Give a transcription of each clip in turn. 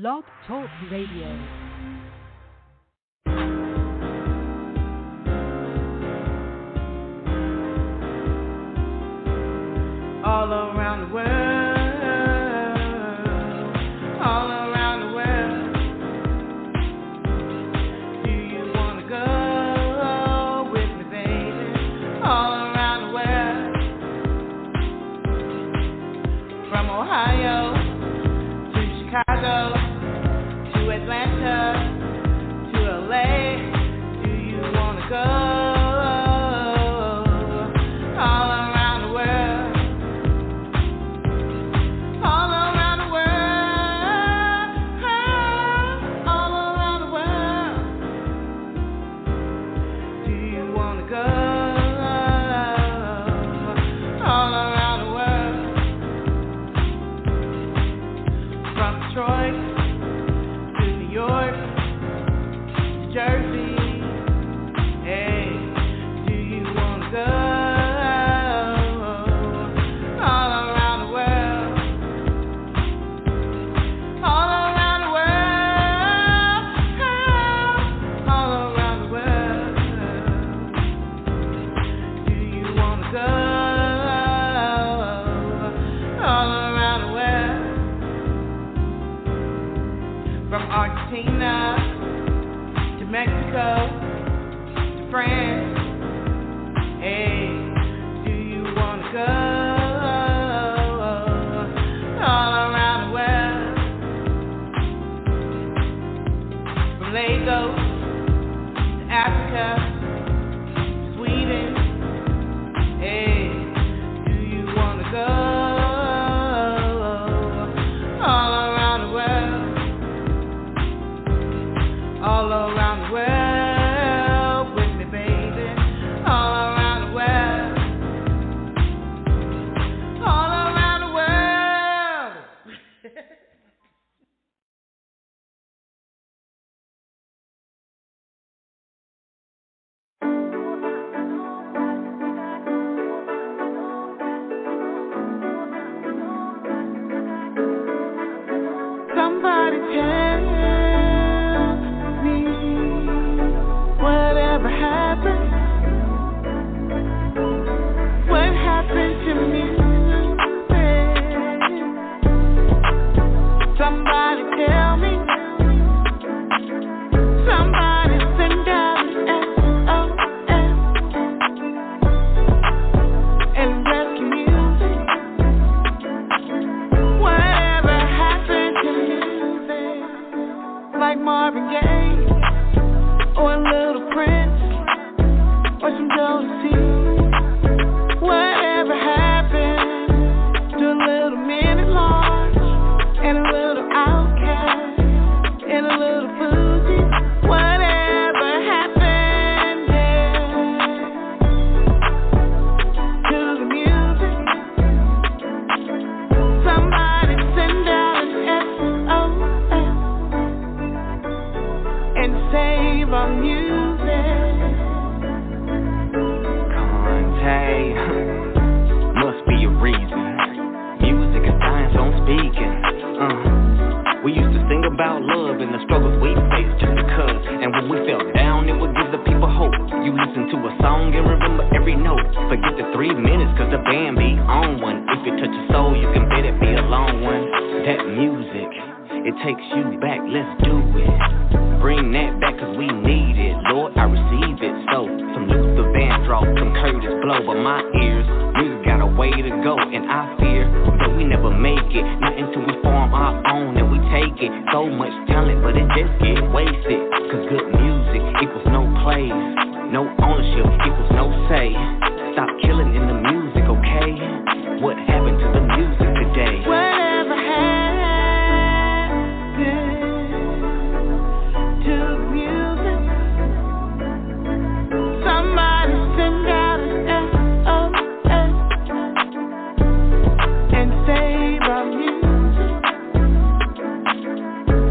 Blog Talk Radio. All around the world, all around the world. Do you want to go with me, baby? All around the world. From Ohio to Chicago to Atlanta to LA. Do you want to go?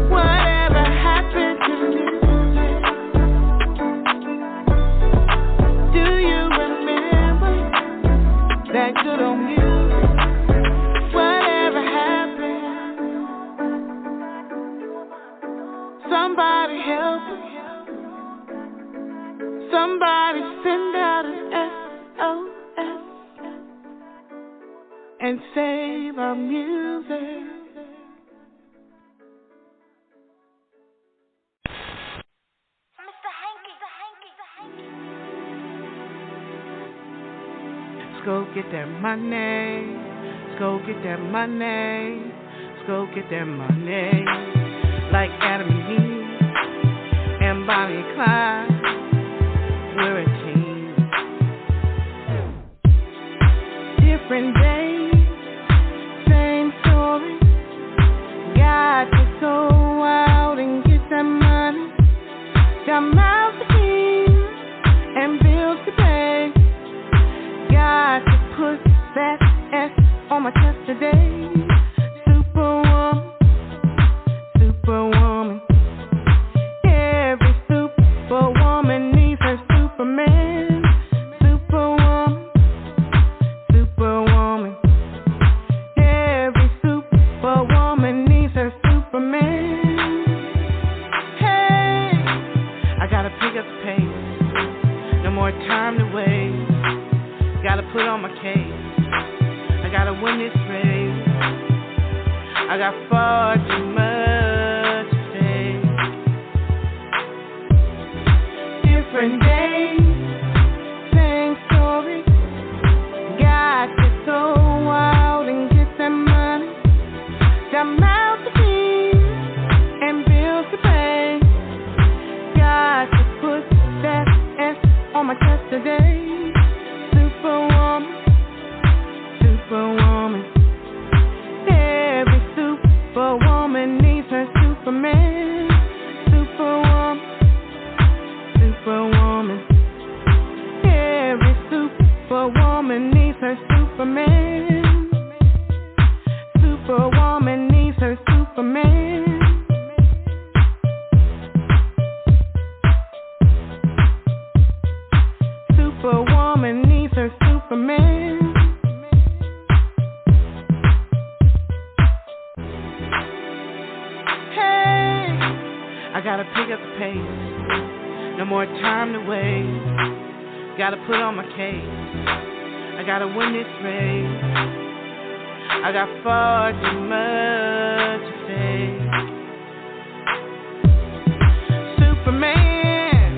What Somebody help us. Somebody send out an SOS and save our music. Let's go get that money. Let's go get that money. Let's go get that money. Like Adam and Eve and Bonnie and Clyde. We're a team. Different days, same story. Got to go out and get that money. Got mouths to feed and bills to pay. Got to put that S on my chest today. Superwoman, superwoman. Every superwoman needs her Superman. Superwoman, superwoman. Every superwoman needs her Superman. Hey, I gotta pick up the pace. No more time to waste. Gotta put on my case. I gotta win this race. I got far too much to say. Different days, same story. Got to go out and get that money. Got mouths to feed and bills to pay. Got to put that S on my chest today. Superwoman, superwoman. Every superwoman needs her Superman. Superwoman, superwoman. Every superwoman needs her Superman. Superwoman needs her Superman. Superwoman needs her Superman. Hey, I gotta pick up the pace. No more time to waste. Gotta put on my case. I gotta win this race. I got far too much to say. Superman,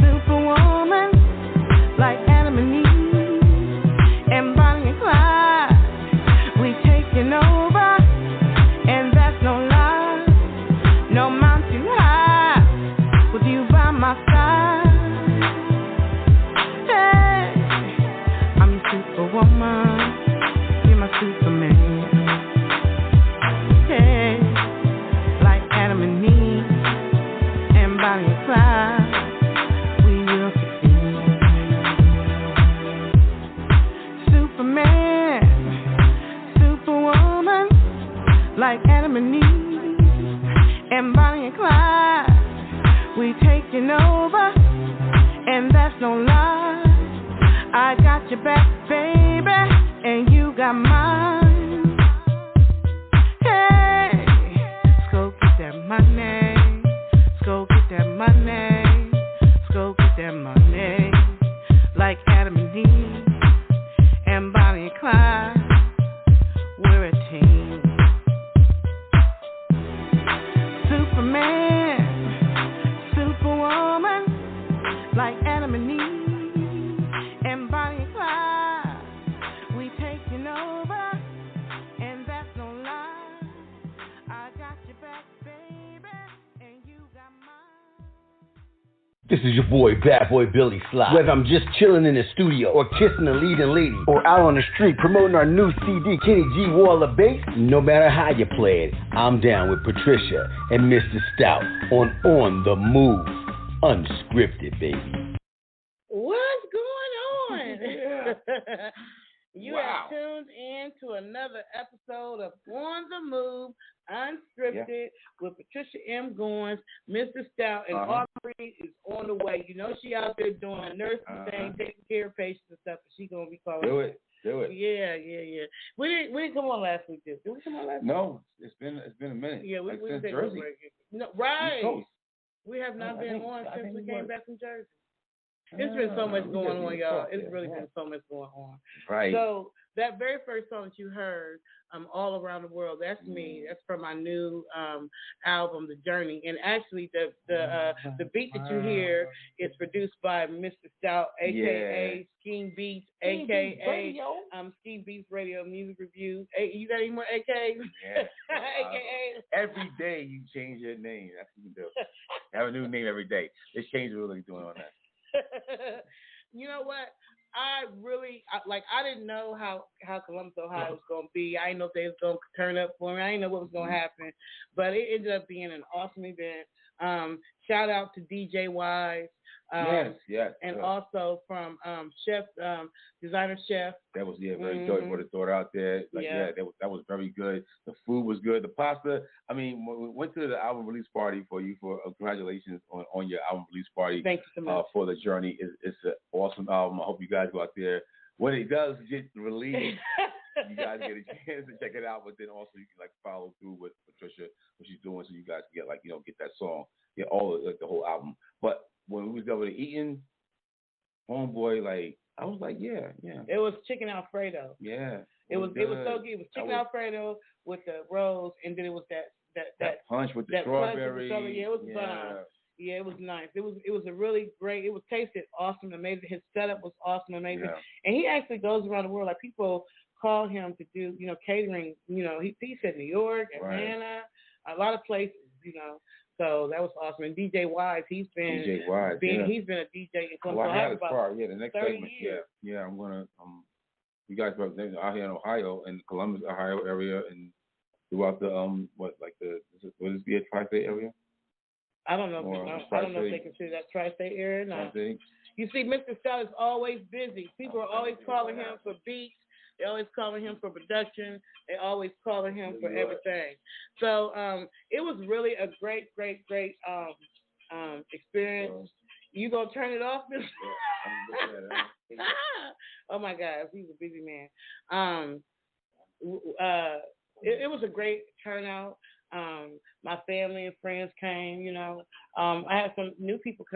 superwoman. Like Adam and Eve and Bonnie and Clyde, we taking over, and that's no lie. No mountain high, with you by my side. Hey, I'm a superwoman, you're my Superman. Hey, like Adam and Eve and Bonnie and Clyde, we will succeed. Superman, superwoman, like Adam and Eve and Bonnie and Clyde, we taking over, and that's no lie. I got your back, baby, and you got mine. Hey, let's go get that money. Let's go get that money. Let's go get that money. Like Adam and Eve and Bonnie and Clyde, we're a team. Superman, superwoman, like Adam and Eve and Bonnie and Clyde, we taking over, and that's no lie. I got your back, baby, and you got mine. This is your boy, Bad Boy Billy Sly. Whether I'm just chilling in the studio, or kissing a leading lady, or out on the street promoting our new CD, Kenny G Wall of Bass, no matter how you play it, I'm down with Patricia and Mr. Stout on the Move. Unscripted, baby. What's going on? You Wow. have tuned in to another episode of On the Move, Unscripted, with Patricia M. Goins, Mr. Stout, and Aubrey is on the way. You know she out there doing a nursing thing, taking care of patients and stuff, and she's going to be calling. Do it. do it. Yeah. We didn't come on last week. Did we come on last week? No, it's been a minute. Yeah, we since take Jersey. a break. No, right. East Coast. We have not been on since we came back from Jersey. It's been so Ah, much going on, y'all. It's yeah, really been so much going on. Right. So that very first song that you heard, All Around the World, that's me. That's from my new album, The Journey. And actually, the beat that you hear is produced by Mr. Stout, a.k.a. Scheme Beats, a.k.a. Scheme Beats Radio Music Reviews. Hey, you got any more a.k.a.? Yeah. a.k.a. Every day you change your name. That's what you do. Have a new name every day. Let's change what we're doing on that. You know what? I didn't know how Columbus, Ohio was going to be. I didn't know if they was going to turn up for me. I didn't know what was going to happen. But it ended up being an awesome event. Shout out to DJ Wise. Yes. And also from Designer Chef. That was very good. Put a thought out there. That was very good. The food was good. The pasta. I mean, we went to the album release party for you. Congratulations on your album release party. Thank you so much. For The Journey. It's an awesome album. I hope you guys go out there when it does get released. You guys get a chance to check it out, but then also you can follow through with Patricia, what she's doing, so you guys can get that song, all the whole album. But when we was over to eating, homeboy, I was like, yeah. It was chicken Alfredo. Yeah. It was so good. It was chicken Alfredo with the rolls, and then it was that punch with the strawberry. Yeah, it was bomb. Yeah, it was nice. It was a really great. It was tasted awesome, amazing. His setup was awesome, amazing. Yeah. And he actually goes around the world. People call him to do, catering. He said New York, Atlanta, a lot of places. So that was awesome. And DJ Wise, he's been a DJ in Columbus. I had his car. Yeah, the next 30 segment. Years. Yeah. I'm gonna. You guys are out here in Ohio and Columbus, Ohio area, and throughout the what is the tri-state area? I don't know. I don't know if they consider that tri-state area or not. You see, Mr. Stout is always busy. People are always calling him for beats. They're always calling him for production. They're always calling him for everything. So it was really a great experience. You gonna turn it off? Oh my God, he's a busy man. It was a great turnout. My family and friends came. I had some new people.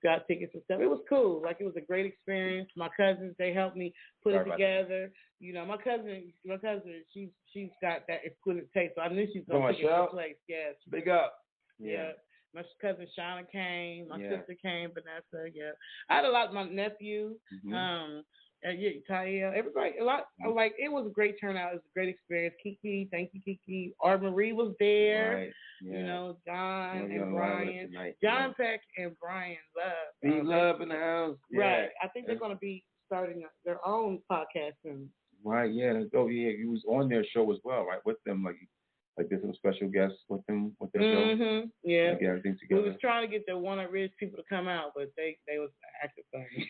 Got tickets and stuff. It was cool. It was a great experience. My cousins, they helped me put it together. My cousin, she's got that exquisite taste. So I knew she was gonna take it to place. Yeah. Big up. Yeah. My cousin Shauna came. My sister came. Vanessa. Yeah. I had a lot. My nephew. Talia, everybody, a lot. It was a great turnout. It was a great experience. Kiki, thank you, Kiki. Art Marie was there. Right. Yeah. John and Brian. John Peck and Brian Love. Be Love in the house. Yeah. Right. I think they're going to be starting their own podcast soon. Right. Yeah. Oh, yeah. You was on their show as well, right? With them, there's some special guests with them with their show. Yeah. Get everything together. We was trying to get the One Up Ridge people to come out, but they was active things.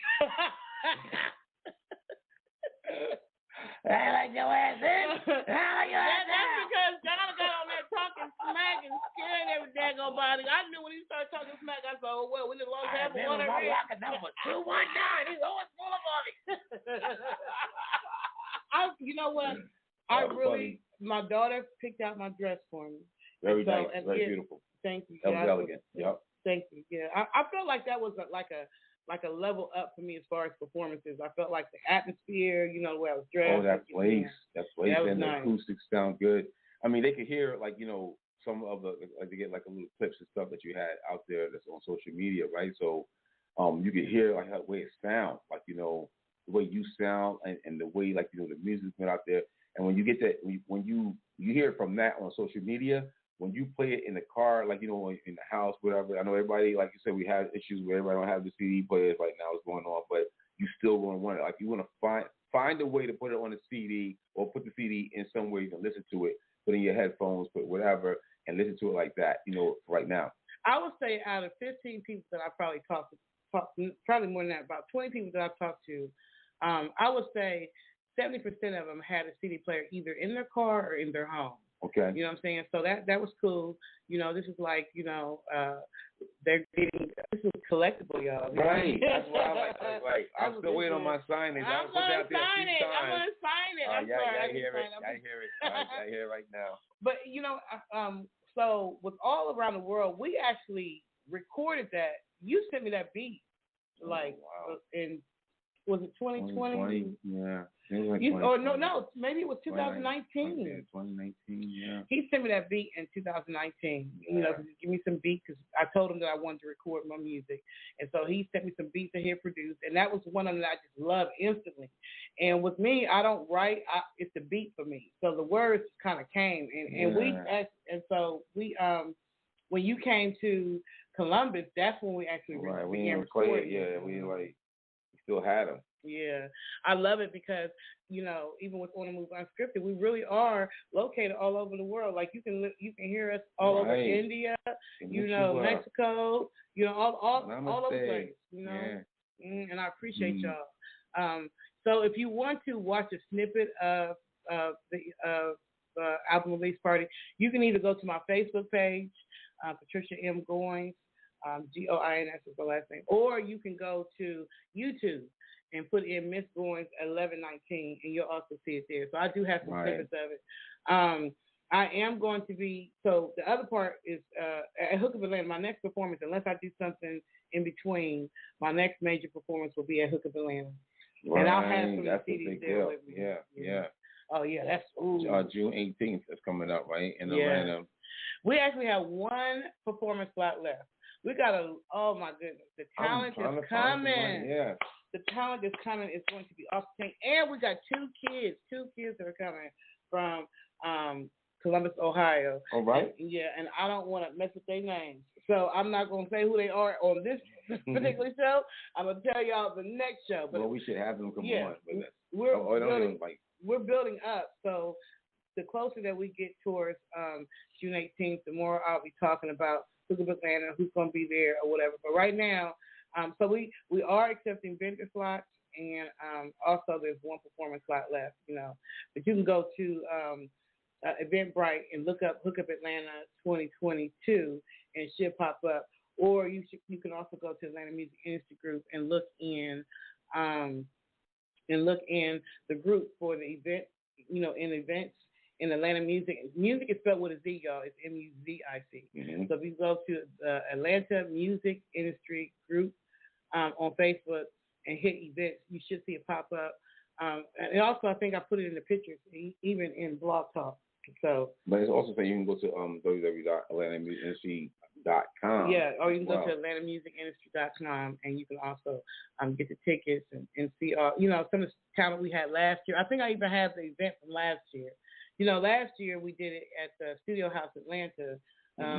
I like your ass in. That's because John got on there talking smack and scaring every daggone body. I knew when he started talking smack, I said, oh, well, we just lost half of One Up Ridge. Number 219. He's always full of money. You know what? My daughter picked out my dress for me. Very nice. Very beautiful. Thank you. That was elegant. Yep. Thank you. Yeah. I felt like that was like a level up for me as far as performances. I felt like the atmosphere, the way I was dressed. Oh, that place and nice. The acoustics sound good. I mean, they could hear some of the they get a little clips and stuff that you had out there that's on social media, right? So, you could hear the way it sounds, the way you sound and the way the music's been out there. And when you get that, when you hear it from that on social media, when you play it in the car, in the house, whatever, I know everybody, like you said, we have issues where everybody don't have the CD players right now, what's going on, but you still want to want it. You want to find a way to put it on the CD or put the CD in some way you can listen to it, put in your headphones, put whatever, and listen to it like that, right now. I would say out of 15 people that I probably talked to, probably more than that, about 20 people that I've talked to, I would say 70% of them had a CD player either in their car or in their home. Okay. You know what I'm saying? So that was cool. You know, this is like, you know, they're getting, this is collectible, y'all. Right. That's why I like. I'm still waiting on my signage. I'm going to sign it. I'm going to sign it. I'm sorry. I hear it. I hear it right now. But, you know, so with all around the world, we actually recorded that. You sent me that beat, like, in, was it 2020? Yeah. No, maybe it was 2019. 2019, yeah. He sent me that beat in 2019. Yeah. You know, give me some beats because I told him that I wanted to record my music, and so he sent me some beats that he had produced, and that was one of them that I just loved instantly. And with me, I don't write; it's the beat for me. So the words kind of came, and so we when you came to Columbus, that's when we actually began recording. Yeah, we still had them. Yeah, I love it because, you know, even with On the Move Unscripted, we really are located all over the world. Like you can hear us all over India, you know, Mexico, you know, all over the place, you know. Yeah. And I appreciate y'all. So if you want to watch a snippet of the album release party, you can either go to my Facebook page, Patricia M. Goins, Goins is the last name, or you can go to YouTube and put in Miss Goins 1119, and you'll also see it there. So I do have some snippets of it. I am going to be, so the other part is at Hookup Atlanta, my next performance, unless I do something in between, my next major performance will be at Hookup Atlanta. Right. And I'll have some that's CDs there with me. Yeah. Oh, yeah, that's, June 18th is coming up, right, in Atlanta. We actually have one performance slot left. We got oh my goodness, the talent is coming. Yeah. The talent is coming. It's going to be off the chain. And we got two kids that are coming from Columbus, Ohio. All right. And I don't want to mess with their names. So I'm not going to say who they are on this particular show. I'm going to tell y'all the next show. But we should have them come on. We're building up. So the closer that we get towards June 18th, the more I'll be talking about Hookup Atlanta, who's going to be there or whatever. But right now, so we are accepting vendor slots, and also there's one performance slot left, you know. But you can go to Eventbrite and look up Hookup Atlanta 2022, and it should pop up. Or you can also go to Atlanta Music Industry Group and look in the group for the event, you know, in events. In Atlanta Music is spelled with a Z, y'all. It's MUZIC. Mm-hmm. So if you go to the Atlanta Music Industry Group on Facebook and hit events, you should see it pop up. And also, I think I put it in the pictures, even in Blog Talk. So, but it's also saying you can go to www.atlantamusicindustry.com. Yeah, or you can go to atlantamusicindustry.com, and you can also get the tickets and see you know, some of the talent we had last year. I think I even have the event from last year. You know, last year we did it at the Studio House Atlanta.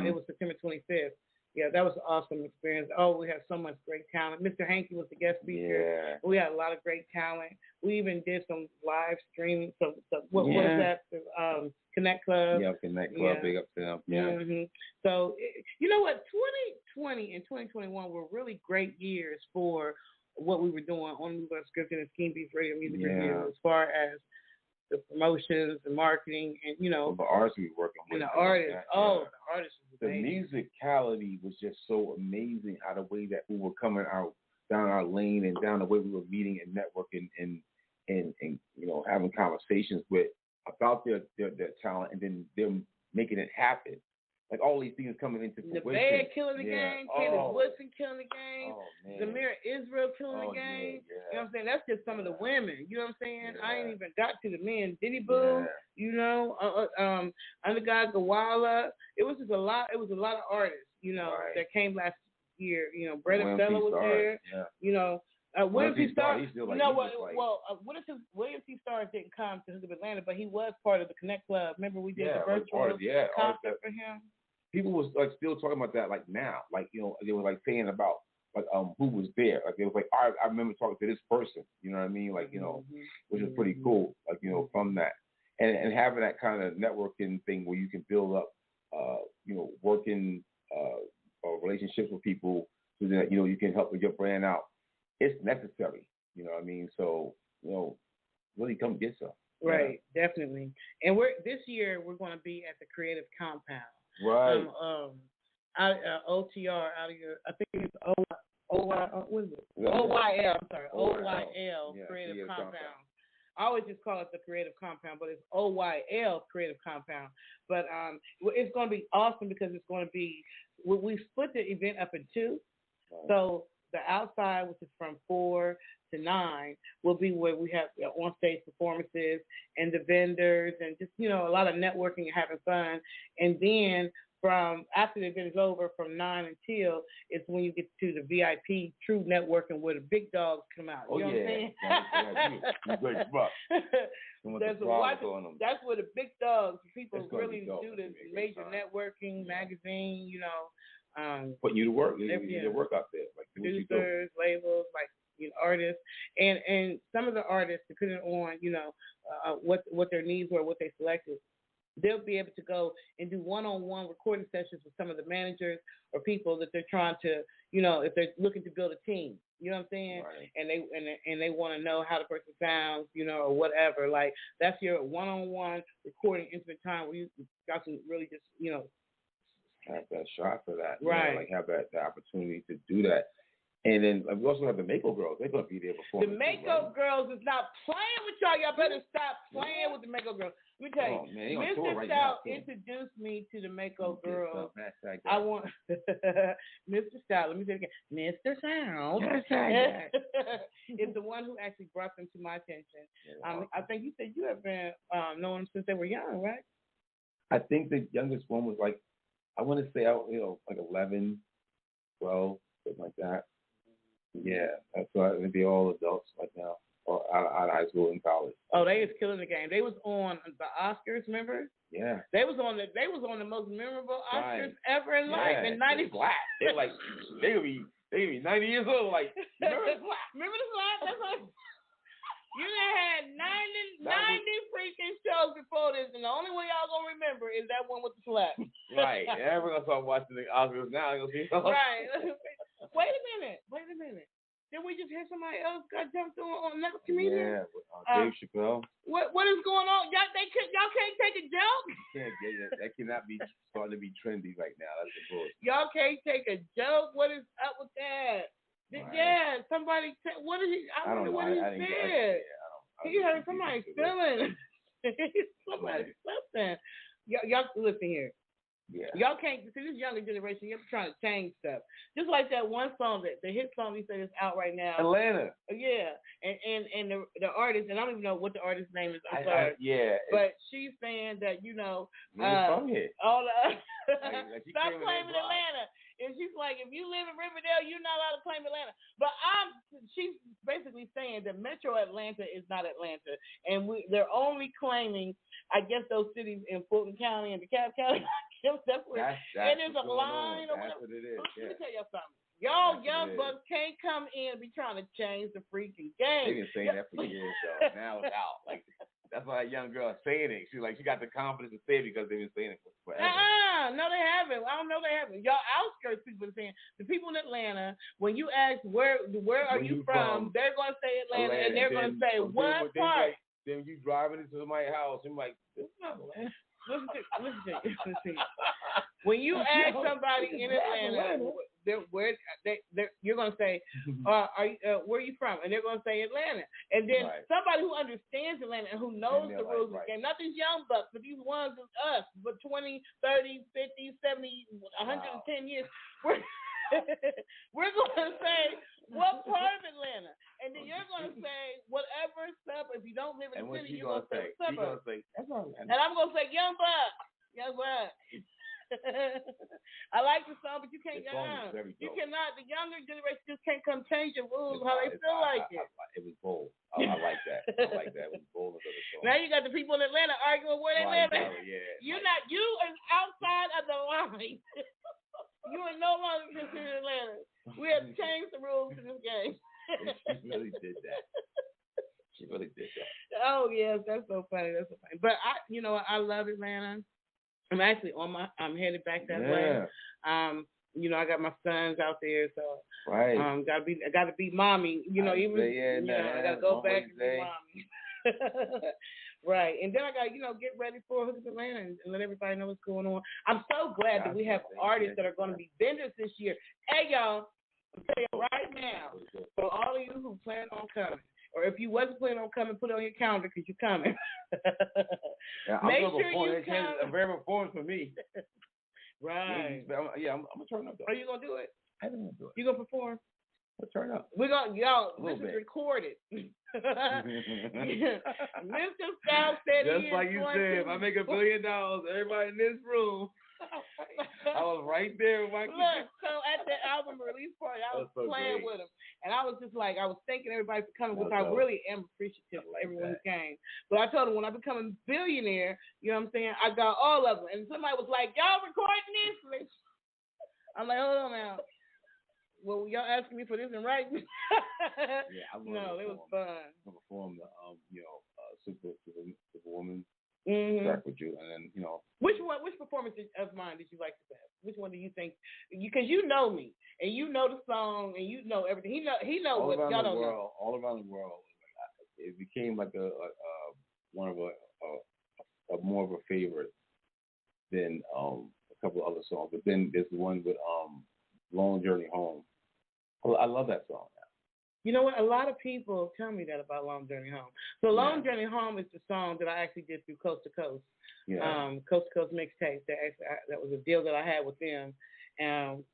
It was September 25th. Yeah, that was an awesome experience. Oh, we had so much great talent. Mr. Hankey was the guest speaker. Yeah. We had a lot of great talent. We even did some live streaming. So what was that? Connect Club. Yeah, Connect Club. Big up to them. Yeah. Mm-hmm. So, you know what? 2020 and 2021 were really great years for what we were doing on Move Unscripted and Scheme Beats Radio Music Review, as far as the promotions and marketing, and you know, the artists we were working with, and the artists. The artists. The musicality was just so amazing. How the way that we were coming out down our lane and down the way we were meeting and networking and you know, having conversations about their talent, and then them making it happen. Like all these things coming into fruition. The Bad killing the game, Candace Woodson killing the game, Zamira Israel killing the game. You know what I'm saying? That's just some of the women. You know what I'm saying? I ain't even got to the men. Diddy Boo, you know, Under God Gawala. It was just a lot. It was a lot of artists, you know, that came last year. You know, Brenda Fella was there. Yeah. You know. William T. Starr, you know what? William T. Starr didn't come to Hookup Atlanta, but he was part of the Connect Club. Remember we did the virtual concert for him? People was like still talking about that like now. Like, you know, they were like saying about like who was there. Like it was like I remember talking to this person, you know what I mean? Like, you know, which is pretty cool, like, you know, from that. And having that kind of networking thing where you can build up you know, working relationships with people so that, you know, you can help with your brand out. It's necessary, you know what I mean? So, you know, really come get some. Right, definitely. And this year we're going to be at the Creative Compound. Right. OTR out of your, I think it's what is it? OYL. I'm sorry, OYL Creative Compound. I always just call it the Creative Compound, but it's OYL Creative Compound. But it's going to be awesome because it's going to be, we split the event up in two. Right. So the outside, which is from 4 to 9, will be where we have on-stage performances and the vendors and just, a lot of networking and having fun. And then from after the event is over, from 9 until, it's when you get to the VIP true networking where the big dogs come out. You know what I'm saying? That's where the big dogs, people really do this major networking, magazine, putting you to work. You work out there. Like producers, labels, artists, and some of the artists, depending on what their needs were, what they selected, they'll be able to go and do one-on-one recording sessions with some of the managers or people that they're trying to, if they're looking to build a team. You know what I'm saying? Right. And they want to know how the person sounds, or whatever. Like that's your one-on-one recording intimate time where you got to really just, have that shot for that, right? Have that the opportunity to do that. And then we also have the Mako Girls. They're going to be there before. The Mako Girls is not playing with y'all. Y'all better stop playing with the Mako Girls. Let me tell you, Mr. Stout introduced me to the Mako Girls. I want Mr. Stout. Let me say it again. Mr. Stout is the one who actually brought them to my attention. I think you said you have been knowing them since they were young, right? I think the youngest one was I want to say, 11, 12, something like that. Yeah, that's why they'd be all adults right now, or out of high school and college. Oh, they is killing the game. They was on the Oscars, remember? Yeah. They was on the most memorable Oscars ever in life in '90s. They're they could be 90 years old. Remember the slap? That's like. You done had 90 freaking shows before this, and the only one y'all gonna remember is that one with the slap. Right. And everyone's gonna start watching the Oscars now. Right. Wait a minute. Did we just hear somebody else got jumped on another comedian? Yeah, Dave Chappelle. What is going on? Y'all can't take a joke? That cannot be starting to be trendy right now. That's the bullshit. Y'all can't take a joke? What is up with that? Right. Yeah, somebody. What is he? I wonder what he said. He hurt somebody's feelings. Somebody's something. Y'all listen here. Yeah. Y'all can't see this younger generation. You're trying to change stuff. Just like that one song, the hit song he said is out right now. Atlanta. Yeah, and the artist, and I don't even know what the artist's name is. I'm sorry. But she's saying that from here. All the stop claiming Atlanta. And she's like, if you live in Riverdale, you're not allowed to claim Atlanta. But she's basically saying that Metro Atlanta is not Atlanta, and they're only claiming, I guess, those cities in Fulton County and DeKalb County. That's where, and there's a line or whatever. That's what it is. Let me tell y'all something. Y'all young bucks can't come in and be trying to change the freaking game. They've been saying that for years, though. Now it's out. That's why that young girl is saying it. She got the confidence to say it because they've been saying it forever. No, they haven't. I don't know they haven't. Y'all outskirts people are saying, the people in Atlanta, when you ask where are you from, they're going to say Atlanta, and they're going to say, what part? Then you driving into my house, and this is not Atlanta. Listen to you. When you ask somebody in Atlanta, you're going to say, where are you from? And they're going to say Atlanta. And then somebody who understands Atlanta and who knows the rules of the game, not these young bucks, but these ones of us, but 20, 30, 50, 70, 110 years, we're going to say, what part of Atlanta? And then you're going to say, whatever suburb. If you don't live in the city, you're going to say suburb. And I'm going to say, young buck. Young buck. I like the song, but you can't get on. You cannot. The younger generation just can't come change the rules how they feel like it. It was bold. I like that. It was bold as a song. Now you got the people in Atlanta arguing where they live. You're not. You are outside of the line. You are no longer considered Atlanta. We have changed the rules to this game. She really did that. Oh yes, that's so funny. But I love Atlanta. I'm actually I'm headed back that way. I got my sons out there, so I gotta be mommy. I gotta go back and be mommy. Right. And then I got, get ready for Hookup Atlanta and let everybody know what's going on. I'm so glad that we have artists that are going to be vendors this year. Hey, y'all, I'm telling you right now, for all of you who plan on coming, or if you wasn't planning on coming, put it on your calendar because you're coming. Make sure you come. A very performance for me. Right. Yeah, I'm going to turn up, though. Are you going to do it? I'm going to do it. You going to perform? Let's turn up. We're going to, y'all, this is recorded. Mr. Styles said just like you said, if I make $1 billion, everybody in this room, I was right there with my kids. Look, so at the album release party, I was playing with him. And I was just like, I was thanking everybody for coming, which I really am appreciative of everyone who came. But I told them when I become a billionaire, you know what I'm saying, I got all of them. And somebody was like, y'all recording this? I'm like, hold on now. Well, y'all asking me for this and right? Yeah, I love it. No, it was fun. I performed the Superwoman track with you, and then Which performance of mine did you like the best? Which one do you think? Because you know me, and you know the song, and you know everything. He knows what y'all don't know. All around the world, it became like a one of a more of a favorite than a couple of other songs. But then there's the one with Long Journey Home. I love that song. You know what? A lot of people tell me that about Long Journey Home. So Long Journey Home is the song that I actually did through Coast to Coast. Yeah. Coast to Coast mixtape. That was a deal that I had with them,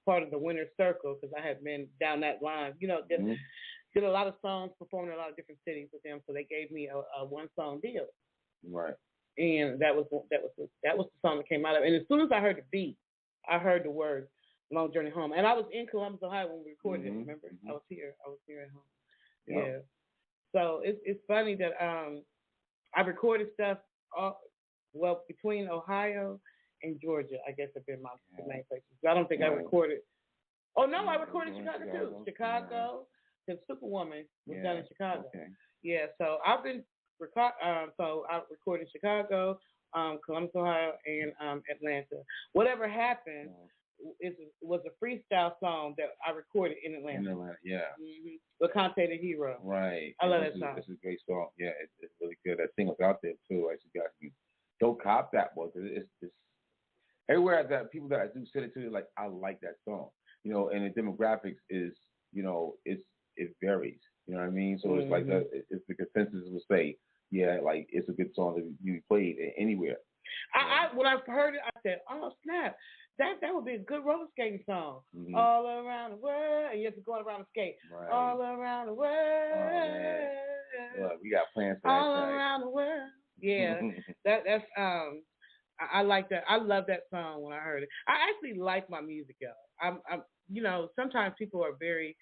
part of the Winner's Circle, because I had been down that line. Did a lot of songs, performing in a lot of different cities with them. So they gave me a one-song deal. Right. And that was the song that came out of it. And as soon as I heard the beat, I heard the word Long Journey Home. And I was in Columbus, Ohio when we recorded it, remember? I was here at home. Yep. Yeah. So it's funny that I recorded stuff between Ohio and Georgia, I guess have been my main places. I don't think I recorded. Oh, no, I recorded Chicago too. Chicago, because Superwoman was done in Chicago. Okay. Yeah, so I've been so I recorded Chicago, Columbus, Ohio, and Atlanta. Whatever happened was a freestyle song that I recorded in Atlanta. With Conte the Hero. Right. I love that song. It's a great song. Yeah, it's really good. That single's out there too. I suggest you don't cop that one. It's everywhere that people that I do send it to, like I like that song. And the demographics is it varies. You know what I mean? So it's like it's the consensus will say, like it's a good song to be played anywhere. When I heard it, I said, "Oh snap! That would be a good roller skating song." All around the world, and you have to go around and skate. Right. All around the world. Oh, look, we got plans for that. All around the world. Yeah, that's I like that. I love that song when I heard it. I actually like my music, y'all. I'm sometimes people are very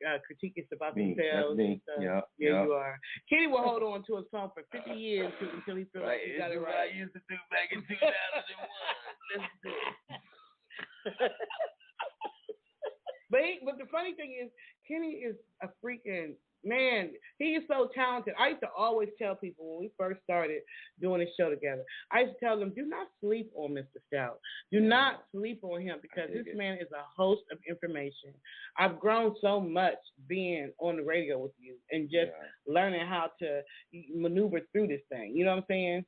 critiquous about themselves. Me. Yeah, you are. Kenny will hold on to a song for 50 years until he feels like he got it right. I used to do back in 2001. Let's do it. But the funny thing is, Kenny is a freaking man. He is so talented. I used to always tell people when we first started doing this show together, I used to tell them, do not sleep on Mr. Stout. Do not sleep on him because this man is a host of information. I've grown so much being on the radio with you and just learning how to maneuver through this thing. You know what I'm saying?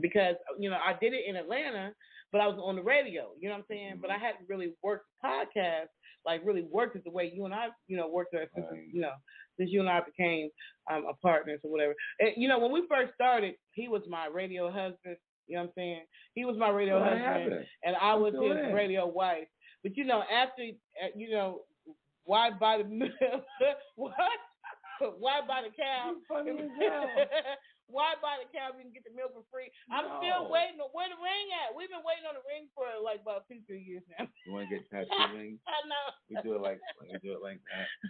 Because, I did it in Atlanta, but I was on the radio. You know what I'm saying? But I hadn't really worked the podcast, like really worked it the way you and I, worked it since, since you and I became partners or whatever. And, when we first started, he was my radio husband. You know what I'm saying? He was my radio husband, and I was his radio wife. But, after, why buy the what? Why buy the cow? Why buy the cow if you can get the milk for free? I'm still waiting. Where the ring at? We've been waiting on the ring for like about 2-3 years now. You want to get tattoo rings? I know. We do it like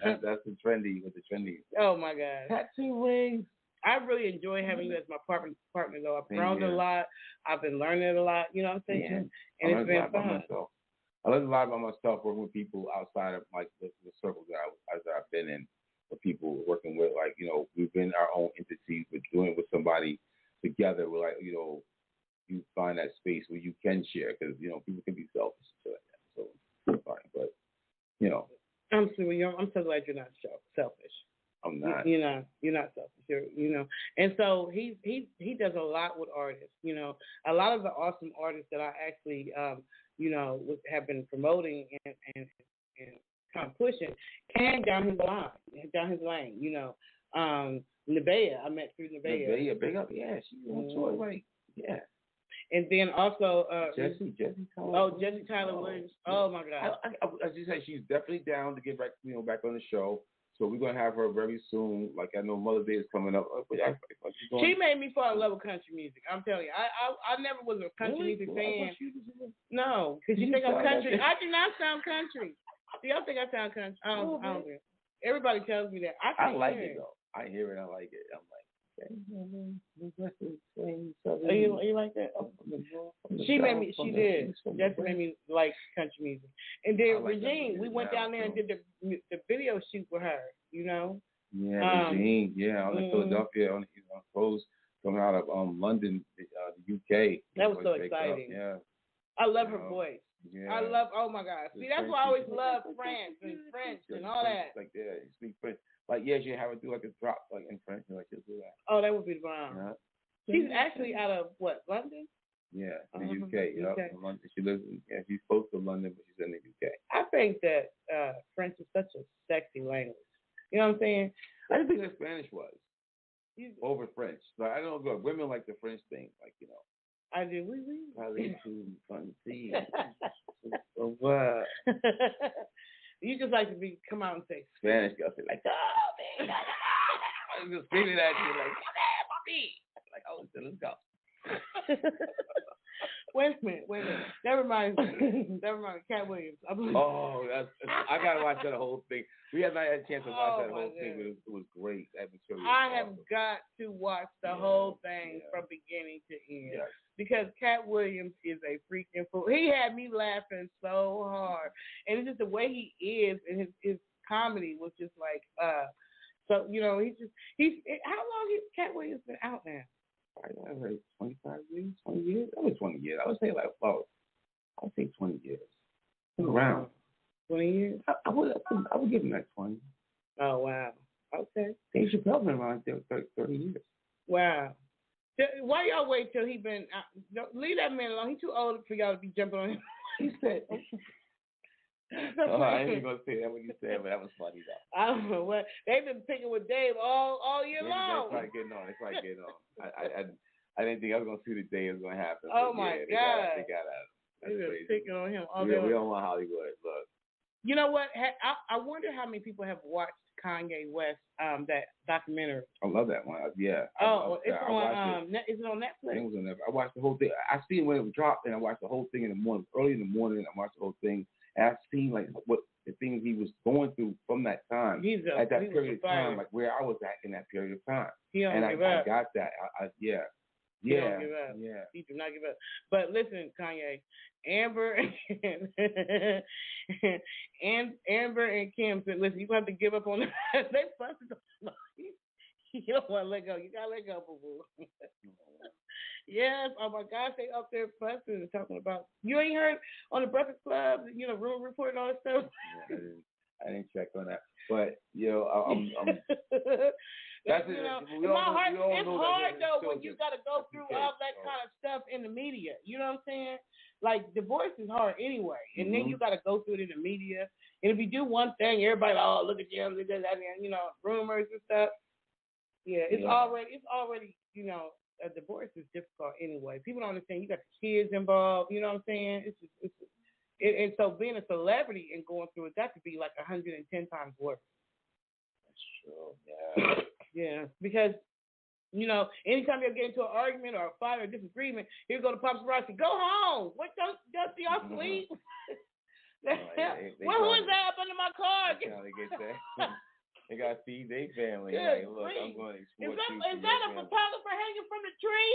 that. That's the trendy with the trendy. Oh my God. Tattoo rings. I really enjoy having you as my partner though. I've grown a lot. I've been learning a lot. You know what I'm saying? And it's been fun. I learned a lot about myself working with people outside of like the circles that I've been in. With people working with, like, we've been our own entities, but doing it with somebody together, we're like, you find that space where you can share, because, people can be selfish and shit like that. So it's fine, but, I'm so glad you're not selfish. I'm not. You're not selfish. producer, you know. And so he does a lot with artists, you know. A lot of the awesome artists that I actually, you know, have been promoting and kind of pushing came down his lane, you know. Nevaeh, I met through Nevaeh. Nevaeh, big up, yeah, she's on tour, right? Yeah. And then also Jesse Tyler. Oh, Jesse Tyler Williams. Oh my God. I just say she's definitely down to get back, you know, back on the show. So we're gonna have her very soon. Like I know Mother's Day is coming up. She made me fall in love with country music. I'm telling you, I never was a country music fan. No, because you think I'm country. I do not sound country. Do y'all think I sound country? I don't think. Everybody tells me that. I like it though. I hear it. I like it. I'm like. You like that? She made me. She did. Jesse made me like country music. And then Regine, we went down there and did the video shoot with her. You know. Yeah, Regine. Yeah, on in Philadelphia, on clothes coming out of London, the UK. That was so exciting. Yeah. I love her voice. Yeah. I love. Oh my God. See, that's why I always love France and French and all that. Like you speak French. Like, yes, you have to do like a drop like in French, like you'll do that. Oh, that would be the bomb. Yeah. She's actually out of what, London? Yeah, the UK. Yep. London. She lives in, she's close to London, but she's in the UK. I think that French is such a sexy language. You know what I'm saying? I didn't think that Spanish was over French. Like, I don't know, women like the French thing, like, you know. I do. We. So what? You just like to come out and say Spanish girls say like, oh, man, I'm just screaming at you like, papi. Like, oh, let's go. Wait a minute. That reminds me, Cat Williams. I gotta watch that whole thing. We have not had a chance to watch that whole thing, but it was great. I have got to watch the whole thing from beginning to end. Yes. Because Cat Williams is a freaking fool. He had me laughing so hard. And it's just the way he is, and his comedy was just like, so, you know, how long has Cat Williams been out now? I heard 25 years, 20 years. That was 20 years. I would say 20 years. Been around. 20 years? I would give him like 20. Oh, wow. Okay. Dave Chappelle been around 30 years. Wow. Why y'all wait till he been out? Leave that man alone. He's too old for y'all to be jumping on him. He said. I ain't going to say that when you said, but that was funny though. I don't know what they've been picking with Dave all year long. It's like getting on. I didn't think I was going to see the day it was going to happen. Oh my God! They got at him. They've been picking on him all day. We don't want Hollywood. Look. You know what? I wonder how many people have watched Kanye West that documentary. I love that one. Yeah. It's on. Is it on Netflix? It was on Netflix. I watched the whole thing. I seen when it was dropped, and I watched the whole thing in the morning, early in the morning. I watched the whole thing. And I've seen like what the things he was going through from that time, at that period of time, like where I was at in that period of time. And I got that. Yeah. He don't give up. Yeah. He do not give up. But listen, Kanye, Amber and Kim said, listen, you have to give up on them. They fussing. You don't want to let go. You gotta let go, boo. Yes, oh my gosh, they up there fussing and talking about. You ain't heard on the Breakfast Club, you know, Room Report and all that stuff. Yeah, I didn't check on that, but you know, I'm that's it. It's hard though when you got to go through all that kind of stuff in the media. You know what I'm saying? Like divorce is hard anyway, and then you got to go through it in the media. And if you do one thing, everybody, oh look at them, you know, rumors and stuff. Yeah, it's already, you know. A divorce is difficult anyway. People don't understand. You got the kids involved. You know what I'm saying? And so being a celebrity and going through it, that could be like 110 times worse. That's true. Yeah. Yeah, because you know, anytime you get into an argument or a fight or a disagreement, here go the paparazzi. Go home. What don't y'all sleep? Who is that up under my car? That's how they get that. They got to feed their family. Like, look, I'm going to export you. Is that a photographer hanging from the tree?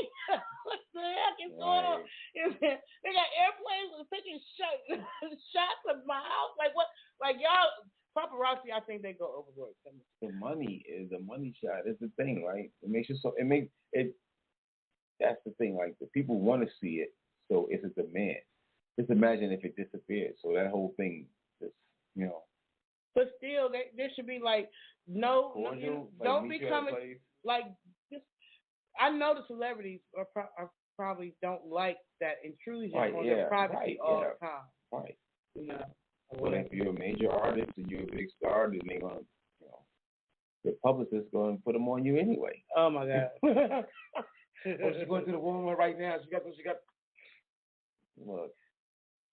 What the heck is going on? They got airplanes taking shots of my house. Like what? Like y'all, paparazzi. I think they go overboard. The money shot. Is the thing, right? It makes it so. It makes it. That's the thing. Like the people want to see it, so it's a demand. Just imagine if it disappeared. So that whole thing, just But still, there should be like don't be coming. like just. I know the celebrities are probably don't like that intrusion on their privacy all the time. Right. You know. Well, if you're a major artist and you're a big star, then they're gonna, the publicist gonna put them on you anyway. Oh my God. She's going to the Walmart right now. She got. Look.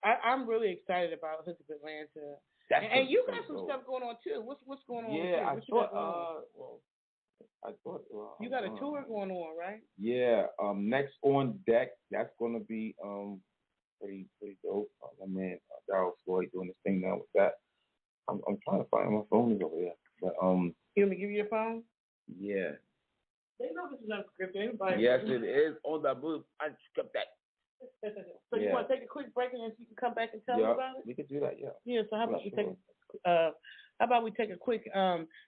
I'm really excited about Hook Up Atlanta. And you got some stuff going on too. What's going on? Yeah, I thought you got a tour going on, right? Yeah. Next on deck. That's going to be pretty dope. My man Daryl Floyd doing this thing now with that. I'm trying to find my phone is over there. But You want me to give you your phone? Yeah. They know this is unscripted. Yes, it is on the move. Unscripted. So you want to take a quick break and then you can come back and tell me about it? We could do that. Yeah. Yeah. So how about we take a quick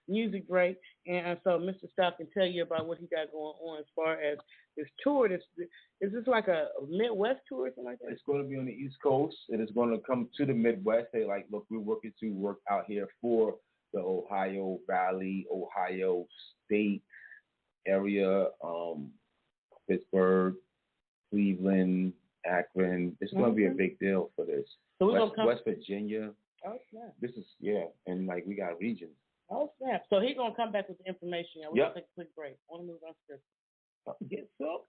music break, and so Mr. Stock can tell you about what he got going on as far as this tour. Is this like a Midwest tour or something like that? It's going to be on the East Coast. It is going to come to the Midwest. They look, we're working to work out here for the Ohio Valley, Ohio State area, Pittsburgh, Cleveland, Akron. It's going to be a big deal for this. So West Virginia. Oh snap! This is and we got regions. Oh snap! So he's gonna come back with the information. We're gonna take a quick break. I want to move on to get so.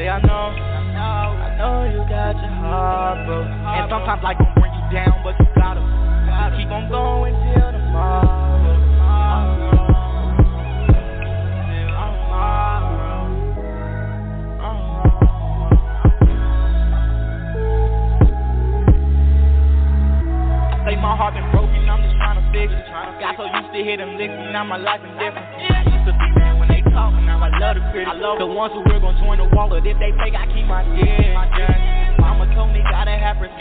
I know you got your heart, bro. And sometimes life gon' bring you down, but you gotta keep on going till tomorrow. Say my heart been broken, I'm just trying to fix it. Got so used to hear them licks, and now my life is different. Used to be mad when they talk, now I love the critics. I love the ones who we're gonna join the wall, but if they fake, I keep my distance. Mama told me gotta have respect.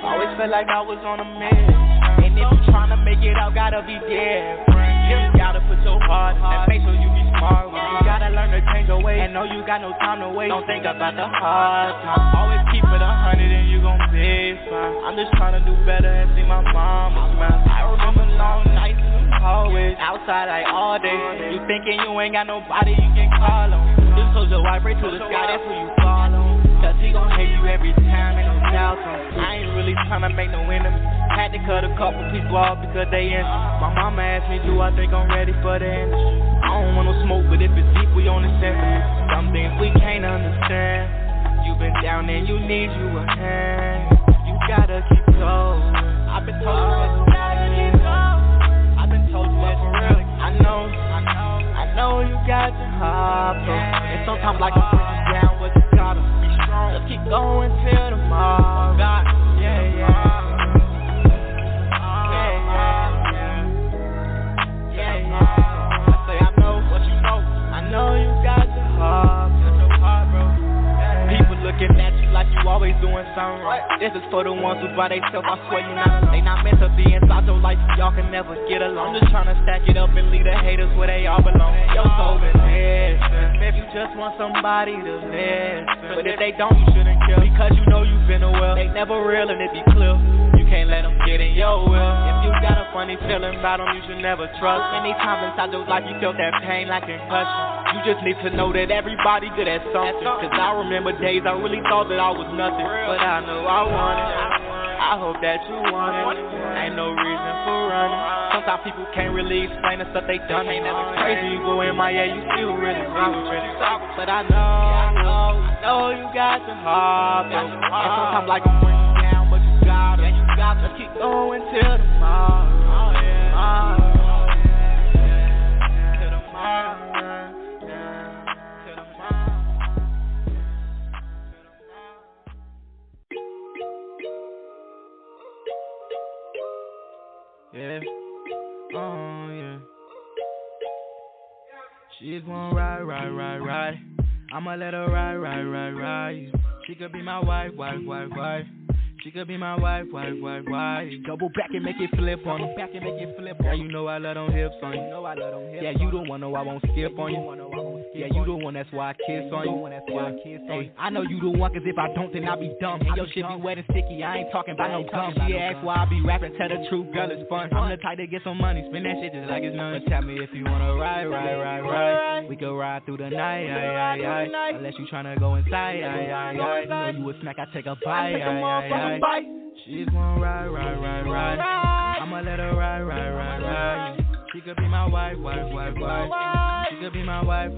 Always felt like I was on a mission. And if you tryna make it out, gotta be different. You gotta put your heart and make sure you be smart. You gotta learn to change your ways and know you got no time to waste. Don't think about the hard times. Always keep it 100 and you gon' be fine. I'm just tryna do better and see my mama smile. I remember long nights in the hallways, outside like all day. You thinking you ain't got nobody you can call on. Just close your eyes, pray to the sky, that's who you follow. Cause he gon' hate you every time, ain't no doubt. I ain't really tryna make no enemies. Had to cut a couple people off because they in. My mama asked me, do I think I'm ready for the industry? I don't want no smoke, but if it's deep, we on the sentiment. Some things we can't understand. You been down and you need you a hand. You gotta keep going. I've been told you that you gotta keep going. I've been told you that for real. I know you got your heart, bro. And sometimes like I'm bring you down, but you gotta be strong. Just keep going till tomorrow. God, yeah. I know you got your heart, bro. People looking at you like you always doing something right. This is for the ones who by themselves. I swear they not meant to be inside your life. Y'all can never get along. Just trying to stack it up and leave the haters where they all belong. Yo, so listen. If you just want somebody to listen, but if they don't, you shouldn't care. Because you know you've been a well. They never real and it be clear. You can't let them get in your will. If you got a funny feeling about them, you should never trust. Many times inside your life you felt that pain like concussion. You just need to know that everybody good at something. Cause I remember days I really thought that I was nothing. But I know I want it. I hope that you want it. Ain't no reason for running. Sometimes people can't really explain the stuff they done. Ain't never crazy. You go in my you still really wrong. But I know you got your heart, bro. And sometimes like I'm bringing you down, but you gotta keep going till tomorrow. Yeah, oh yeah. She's gonna ride. I'ma let her ride. She could be my wife. She could be my wife. Double back and make it flip on him. Yeah, you know I love them hips on you. Yeah, you the one, no, I won't skip on you. Yeah, you the one, that's why I kiss on you. Hey, I know you the one, cause if I don't, then I'll be dumb. And your shit be wet and sticky, I ain't talking about no gum. She asked why I be rapping, tell the truth, girl, it's fun. I'm the type to get some money, spend that shit just like it's none. But tell me if you wanna ride. We can ride through the night, unless you tryna go inside, You know you a snack, I take a bite, She just wanna ride. I'ma let her ride. She could be my wife. She could be my wife.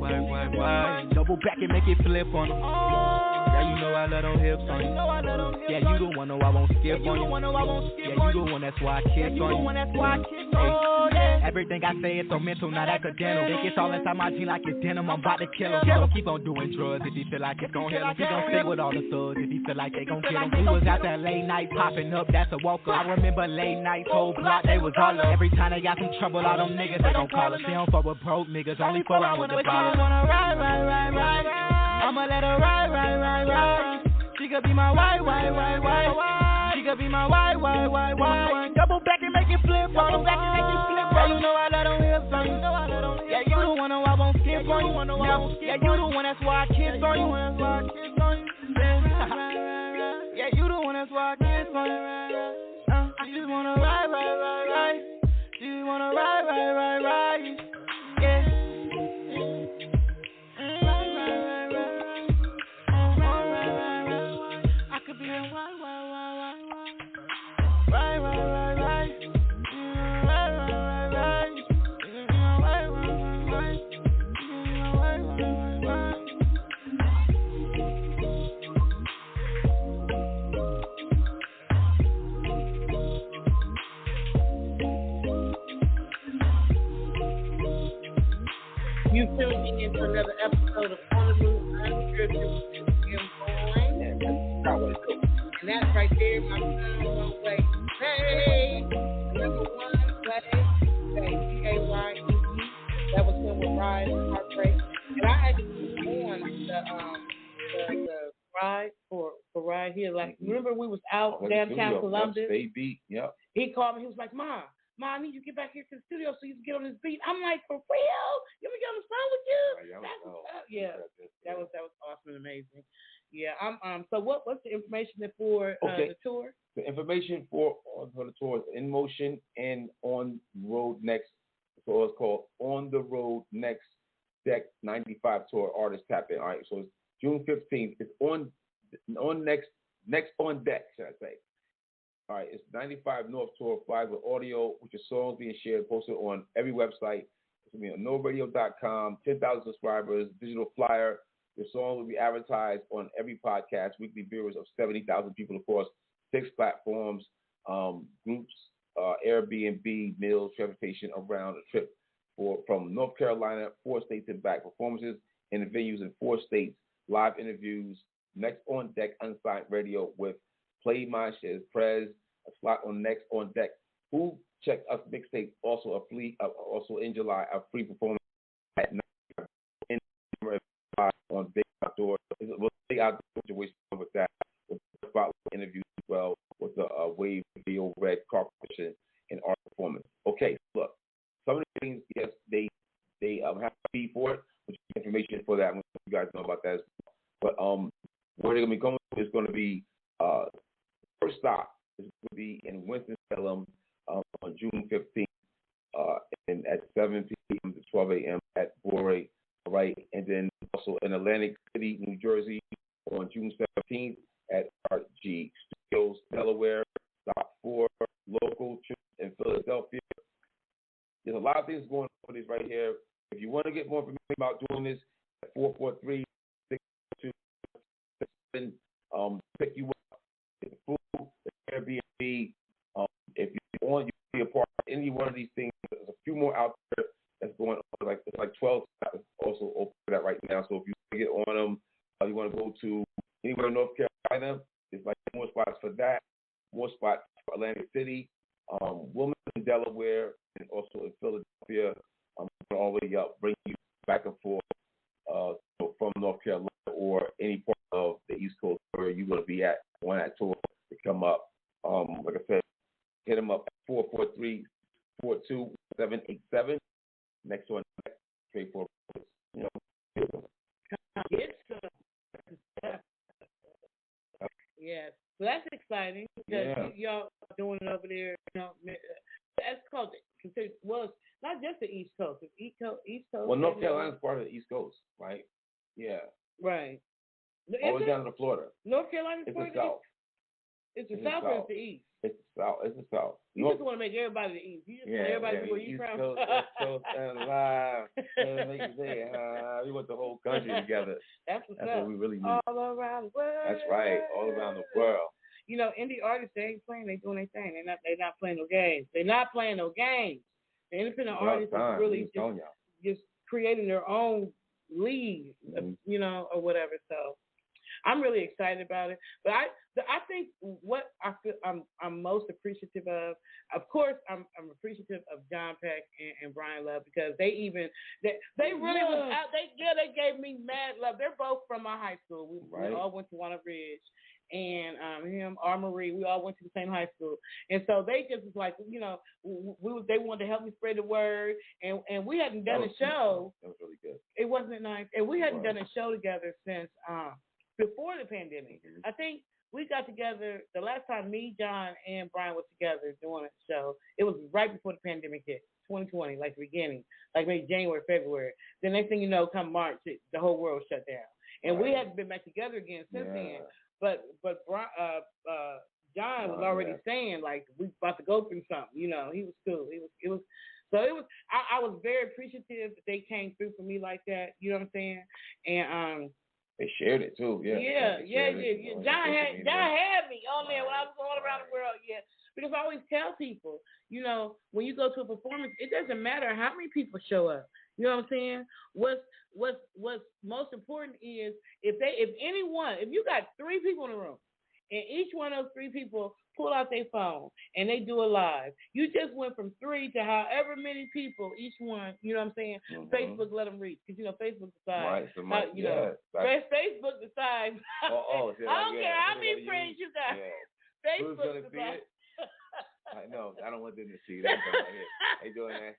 Double back and make it flip on her. Yeah, you know I love them hips on you. Yeah, you the one, no, I won't skip on you. Yeah, you the one, that's why I kiss on you. Hey, everything I say is so mental, not accidental. Think it's all inside my jeans like it's denim, I'm about to kill him. He gon' keep on doing drugs if he feel like it's gon' heal him. He gon' stay with all the thugs if he feel like they gon' get him. We was out that late night popping up, that's a walk up. I remember late nights, whole block, they was all up. Every time they got some trouble, all them niggas, they gon' call us. They don't fuck with broke niggas, only fuck around with the ballers. I'ma let her ride. She could be my wife. She could be my wife. Double back and make it flip. You know I let them hips on you. Yeah, you the one, no, I won't skip on you. Yeah, you the one, that's why I kiss on you. Yeah, you the one, that's why I kiss on you. I just wanna ride. She just wanna ride. Yeah. You tuned in to another episode of On the Move Unscripted with Goins. And that's right there, my son, one way. Hey, number one, Pay, P-A-Y-E-E. That was him with Ride and Heartbreak. And I actually was on the ride for Ride here. Like, remember we was out downtown Columbus? Yep. He called me. He was like, Ma, I need you to get back here to the studio so you can get on this beat. I'm like, for real? You want me to get on the phone with you? That was awesome and amazing. Yeah. So what's the information for the tour? The information for the tour is In Motion and On Road Next. So it's called On the Road Next Deck 95 Tour Artist Tap In. All right. So it's June 15th. It's on next on deck, should I say. All right, it's 95 North Tour, flies with audio, with your songs being shared, posted on every website. It's going to be on noradio.com, 10,000 subscribers, digital flyer. Your song will be advertised on every podcast, weekly viewers of 70,000 people across 6 platforms, groups, Airbnb, meals, transportation around the trip from North Carolina, 4 states and back, performances in the venues in 4 states, live interviews, next on deck, unsigned radio with Play My Shit, Prez, a slot on Next on Deck. Who Check Us Mixtape, also also in July, a free performance at night in on Big Outdoor. It's a big outdoor situation with that, with spotlight interviews as well, with the wave video, red carpet and art performance. Okay, look, some of the things, yes, they have a fee for it, which is information for that. You guys know about that as well. But where they're going to be going is going to be first stop is going to be in Winston-Salem on June 15th and at 7 p.m. to 12 a.m. at Bore, right? And then also in Atlantic City, New Jersey on June 17th at RG Studios, Delaware, stop 4, local trips in Philadelphia. There's a lot of things going on for this right here. If you want to get more information about doing this, 443-622-7, pick you up. It's food, Airbnb. If you want, you can be a part of any one of these things. There's a few more out there that's going on. It's like 12 spots also open for that right now. So if you want to get on them, you want to go to anywhere in North Carolina, there's like more spots for that, more spots for Atlantic City, Wilmington, Delaware, and also in Philadelphia. All the way up, bring you back and forth from North Carolina or any part of the East Coast where you're going to be at on that tour to come up Yes. So that's exciting because y'all doing it over there. You know, that's called considered. Well, it's not just the East Coast. It's East Coast. Well, North Carolina's part of the East Coast, right? Yeah. Right. Always down to Florida. North Carolina's part of the South. It's the South or it's the East? It's the South. It's the South. You just want to make everybody the East. You just want everybody where you from. West Coast and live. Make you say, we want the whole country together. That's what we really need. All around the world. That's right. All around the world. You know, indie artists, they ain't playing. They doing their thing. They're not playing no games. They're not playing no games. The independent artists are really just creating their own league, you know, or whatever. So I'm really excited about it. But I think what I feel I'm most appreciative of course, I'm appreciative of John Peck and Brian Love because they really was out. They gave me mad love. They're both from my high school. We all went to Walnut Ridge. And him, R. Marie, we all went to the same high school, and so they just was like, you know, they wanted to help me spread the word, and we hadn't done a show. That was really good. It wasn't nice, and we hadn't done a show together since before the pandemic. Mm-hmm. I think we got together the last time me, John, and Brian was together doing a show. It was right before the pandemic hit, 2020, like the beginning, like maybe January, February. The next thing you know, come March, the whole world shut down, and we hadn't been back together again since then. But John was already saying like we about to go through something. You know, he was cool. It was. I was very appreciative that they came through for me like that. You know what I'm saying? And they shared it too. Yeah. John had me on there when I was all around the world. Yeah, because I always tell people, you know, when you go to a performance, it doesn't matter how many people show up. You know what I'm saying? What's most important is if you got 3 people in the room and each one of those 3 people pull out their phone and they do a live, you just went from 3 to however many people each one. You know what I'm saying? Mm-hmm. Facebook let them reach because you know Facebook decides. Right. Facebook decides. I don't care how many friends you got. Yeah. Facebook decides. I know. I don't want them to see that. They doing that.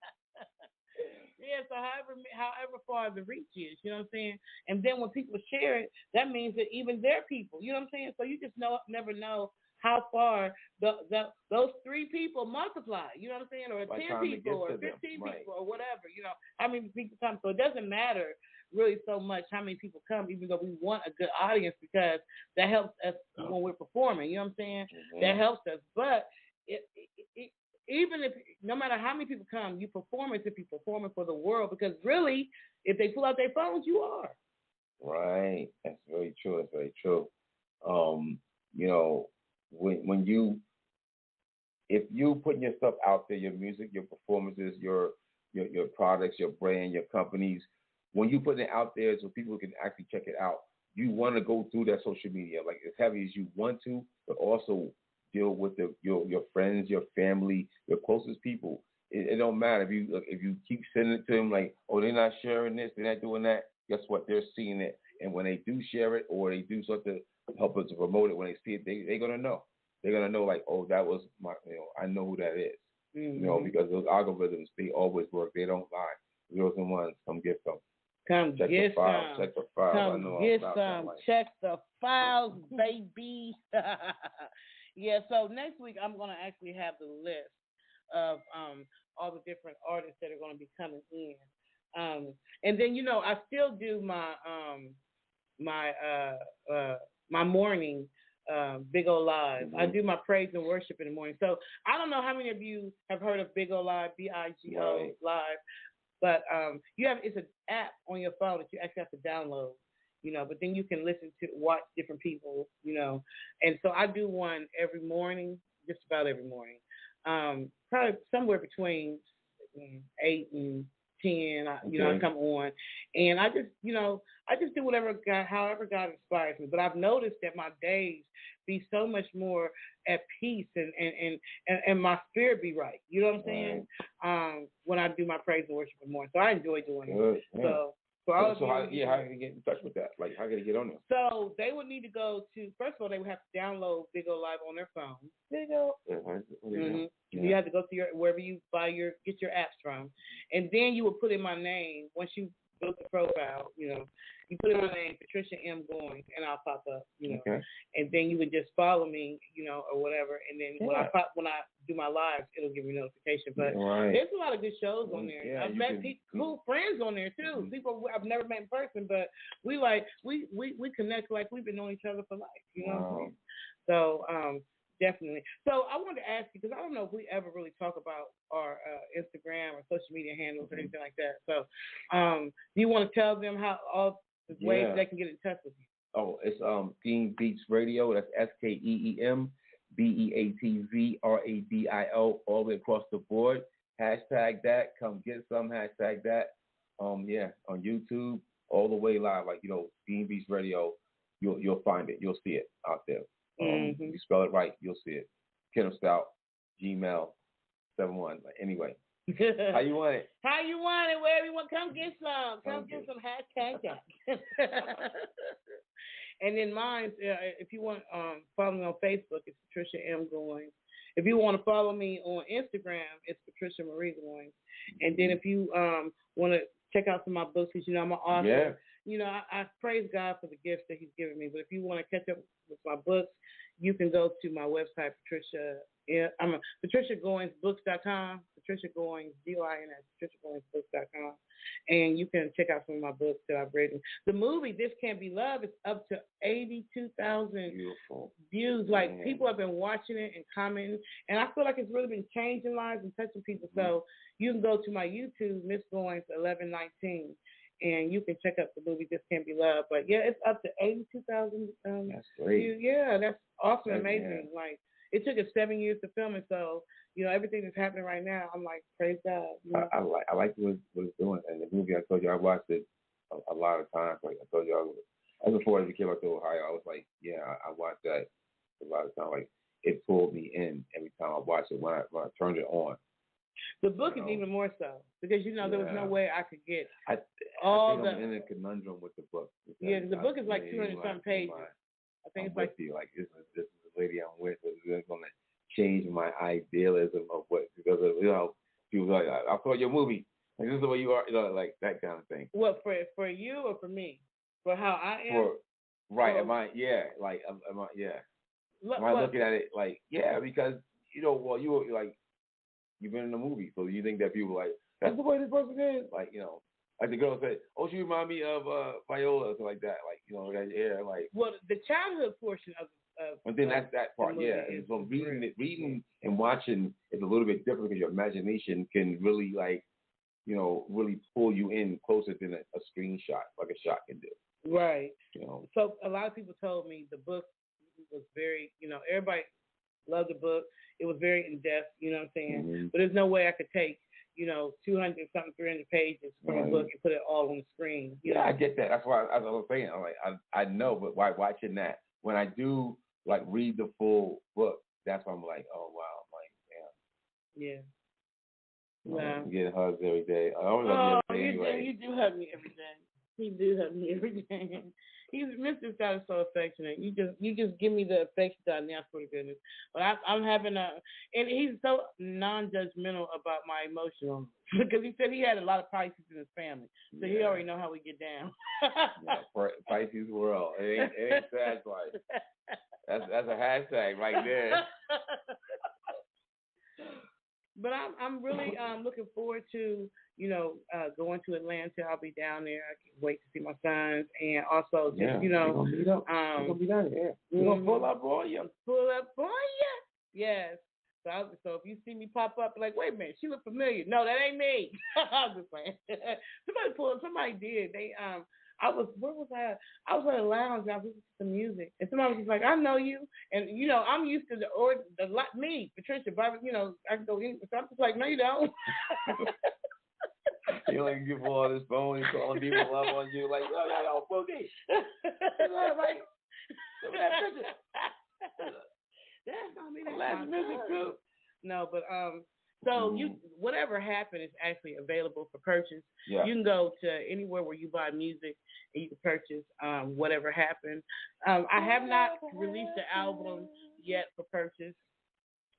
Yeah, so however far the reach is, you know what I'm saying? And then when people share it, that means that even their people, you know what I'm saying? So you just never know how far those 3 people multiply, you know what I'm saying? Or 10 people or 15 people or whatever, you know, how many people come. So it doesn't matter really so much how many people come, even though we want a good audience because that helps us when we're performing, you know what I'm saying? Mm-hmm. That helps us. But even if, no matter how many people come, you perform as if you're performing for the world because really, if they pull out their phones, you are. Right. That's very true. That's very true. You know, if you putting your stuff out there, your music, your performances, your products, your brand, your companies, when you put it out there so people can actually check it out, you want to go through that social media like as heavy as you want to, but also deal with your friends, your family, your closest people. It don't matter if you keep sending it to them like, oh, they're not sharing this, they're not doing that. Guess what? They're seeing it, and when they do share it or they do something to help us to promote it, when they see it, they're gonna know. They're gonna know like, oh, that was my, I know who that is. Mm-hmm. You know, because those algorithms, they always work. They don't lie. Zeros and ones, come get some. Check the files. Check the files. Come get some. Check the files, baby. Yeah, so next week I'm going to actually have the list of all the different artists that are going to be coming in. And then, you know, I still do my my morning Big O Live. Mm-hmm. I do my praise and worship in the morning. So I don't know how many of you have heard of Big O Live, BIGO Live, but it's an app on your phone that you actually have to download. You know, but then you can watch different people, you know. And so I do one every morning, just about every morning. Probably somewhere between 8 and 10, you know, I come on. And I just do however God inspires me. But I've noticed that my days be so much more at peace and my spirit be right. You know what I'm saying? When I do my praise and worship in the morning. So I enjoy doing it. Yeah. So how can you get in touch with that? Like, how can you get on there? So they would need to go to, first of all, they would have to download Big O Live on their phone. Big O. Mm-hmm. Yeah. You have to go to wherever you get your apps from. And then you would put in my name. Once you built the profile, you know. You put in my name, Patricia M. Goins, and I'll pop up, you know. Okay. And then you would just follow me, you know, or whatever. And then when I do my lives, it'll give you notification. But there's a lot of good shows on there. Yeah, I've met cool friends on there too. People I've never met in person, but we connect like we've been knowing each other for life. You know what I mean? So definitely. So I wanted to ask you, because I don't know if we ever really talk about our Instagram or social media handles or anything like that. So do you want to tell them how all the ways they can get in touch with you? Oh, it's Skeem Beats Radio. That's SKEEM BEATZRADIO, all the way across the board. Hashtag that. Come get some. Hashtag that. On YouTube, all the way live. Like, you know, Skeem Beats Radio. You'll find it. You'll see it out there. You spell it right, you'll see it. Kennel Scout, Gmail, 71. Anyway, how you want it? How you want it? Wherever you want, come get some. Come get some. Hashtag that. And then mine, if you want follow me on Facebook, it's Patricia M. Goins. If you want to follow me on Instagram, it's Patricia Marie Goins. And then if you want to check out some of my books, because, you know, I'm an author. Yeah. You know, I praise God for the gifts that He's given me. But if you want to catch up with my books, you can go to my website, PatriciaGoinsBooks.com, Patricia Goins, GOINS, PatriciaGoinsBooks.com, and you can check out some of my books that I've written. The movie This Can't Be Love is up to 82,000 views. Like, people have been watching it and commenting, and I feel like it's really been changing lives and touching people. So you can go to my YouTube, Miss Goins 1119. And you can check out the movie This Can't Be Love. But, yeah, it's up to 82,000 that's great. views. Yeah, that's awesome, amazing. Yeah. Like, it took us 7 years to film it. So, you know, everything that's happening right now, I'm like, praise God. You know? I like what it's doing. And the movie, I told you, I watched it a lot of times. Like, I told you, I was before I came out to Ohio, I was like, yeah, I watched that a lot of times. Like, it pulled me in every time I watched it when I turned it on. The book is even more so, because, you know, there was no way I could get I think I'm in a conundrum with the book. Yeah, the book is like 200-something pages. I think it's like this is the lady I'm with, is going to change my idealism of what, because of, you know, people like, I saw your movie, like, this is the way you are, you know, like that kind of thing. What, for you or for me? For how I am? Am I looking at it like, yeah, because, you know, well, you were like, you've been in the movie, so you think that people are like, that's the way this person is? Like, you know, like the girl said, oh, she remind me of Viola, or something like that. Like, you know, like. Well, the childhood portion of and then that's that part, yeah. And so reading and watching is a little bit different, because your imagination can really, like, you know, really pull you in closer than a screenshot, like a shot can do. Right. You know. So a lot of people told me the book was very, you know, everybody loved the book. It was very in-depth, you know what I'm saying? But there's no way I could take, you know, 200-something, 300 pages from a book and put it all on the screen. Yeah, I get that. That's why I was saying, I'm like, I know, but why watching that? When I do, like, read the full book, that's when I'm like, oh, wow. I'm like, damn. Yeah. I'm getting hugs every day. I always hug you every day anyway. You do hug me every day. He do hug me every day. Mr. Scott is so affectionate. You just give me the affection that I need, for goodness. But I'm having and he's so non-judgmental about my emotions, because he said he had a lot of Pisces in his family, so he already know how we get down. Pisces world. It ain't sad life. That's a hashtag right there. But I'm really looking forward to, you know, going to Atlanta. I'll be down there. I can't wait to see my sons, and also just, you know, we're gonna be down there. We're gonna pull up on you. Yes. So if you see me pop up, like, wait a minute, she look familiar. No, that ain't me. I'm just playing. Somebody did. Where was I? I was at a lounge. I was listening to some music, and somebody was just like, "I know you," and you know, I'm used to me, Patricia, but you know, I can go in. So I'm just like, "No, you don't." You like give all this phone, calling people up on you, like, "Yo, boogie." Like, look at that picture. That's not me. That's last music group. No, but so whatever happened is actually available for purchase. Yeah. You can go to anywhere where you buy music and you can purchase Whatever Happened. I have not released the album yet for purchase.